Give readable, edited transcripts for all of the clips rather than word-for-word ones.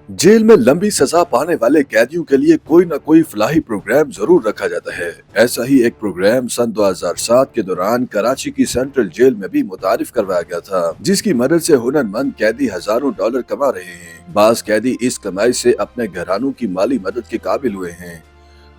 Jail में लंबी सजा पाने वाले कैदियों के लिए कोई न कोई फलाही प्रोग्राम जरूर रखा जाता है। ऐसा ही एक प्रोग्राम सन 2007 के दौरान कराची की सेंट्रल जेल में भी मुतारिफ करवाया गया था, जिसकी मदद से हुनरमंद कैदी हजारों डॉलर कमा रहे हैं। बास कैदी इस कमाई से अपने घरानों की माली मदद के काबिल हुए हैं।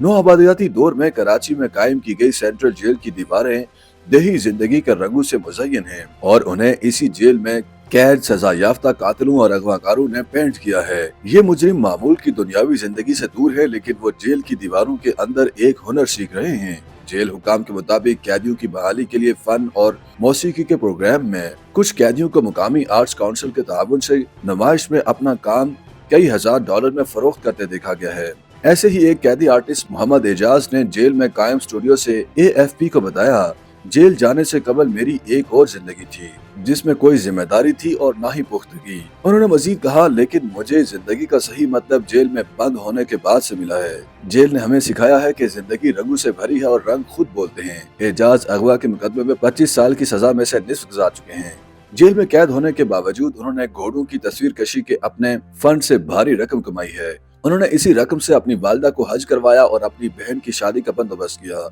नौआबादियाती दौर में कराची में कायम की गई सेंट्रल जेल की दीवारें देही जिंदगी के रंगों से मुज़य्यन हैं और उन्हें इसी जेल में कैद, सजा याफ्ता कातिलों और अगवाकारों ने पेंट किया है। ये मुजरिम मामूल की दुनियावी जिंदगी से दूर है, लेकिन वो जेल की दीवारों के अंदर एक हुनर सीख रहे हैं। जेल हुकाम के मुताबिक कैदियों की बहाली के लिए फन और मौसीकी के प्रोग्राम में कुछ कैदियों को मुकामी आर्ट्स काउंसिल के ताउन से नुमाइश में अपना काम कई हजार डॉलर में फरोख्त करते देखा गया है। ऐसे ही एक कैदी आर्टिस्ट मोहम्मद एजाज ने जेल में कायम स्टूडियो से AFP को बताया, जेल जाने से कबल मेरी एक और जिंदगी थी जिसमें कोई जिम्मेदारी थी और ना ही पुख्तगी। उन्होंने मजीद कहा, लेकिन मुझे जिंदगी का सही मतलब जेल में बंद होने के बाद से मिला है। जेल ने हमें सिखाया है कि जिंदगी रंगों से भरी है और रंग खुद बोलते हैं। एजाज अगवा के मुकदमे में 25 साल की सजा में से निस्फ गुजार चुके हैं। जेल में कैद होने के बावजूद उन्होंने घोड़ों की तस्वीर कशी के अपने फंड से भारी रकम कमाई है। उन्होंने इसी रकम से अपनी वालिदा को हज करवाया और अपनी बहन की शादी का बंदोबस्त किया।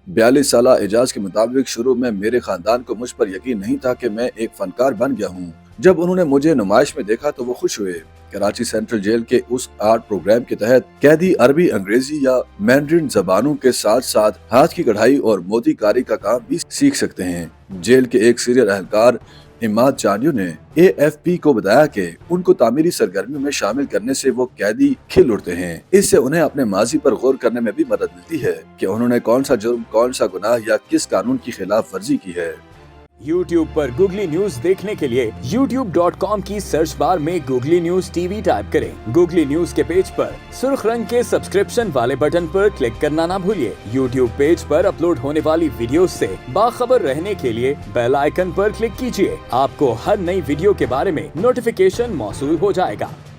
42 साल एजाज के मुताबिक शुरू में मेरे खानदान को मुझ पर यकीन नहीं था कि मैं एक फनकार बन गया हूँ। जब उन्होंने मुझे नुमाइश में देखा तो वो खुश हुए। कराची सेंट्रल जेल के उस आर्ट प्रोग्राम के तहत कैदी अरबी, अंग्रेजी या मैंड्रिन जबानों के साथ साथ हाथ की कढ़ाई और मोतीकारी का काम भी सीख सकते हैं। जेल के एक सीरियल अहलकार इमाद चानियो ने AFP को बताया कि उनको तामीरी सरगर्मियों में शामिल करने से वो कैदी खिल उठते हैं। इससे उन्हें अपने माजी पर गौर करने में भी मदद मिलती है कि उन्होंने कौन सा जुर्म, कौन सा गुनाह या किस कानून की खिलाफ वर्जी की है। YouTube पर गूगली न्यूज देखने के लिए youtube.com की सर्च बार में गूगली न्यूज TV टाइप करें। गूगली न्यूज के पेज पर सुर्ख रंग के सब्सक्रिप्शन वाले बटन पर क्लिक करना ना भूलिए। YouTube पेज पर अपलोड होने वाली वीडियोस से बाखबर रहने के लिए बेल आइकन पर क्लिक कीजिए। आपको हर नई वीडियो के बारे में नोटिफिकेशन मौसूल हो जाएगा।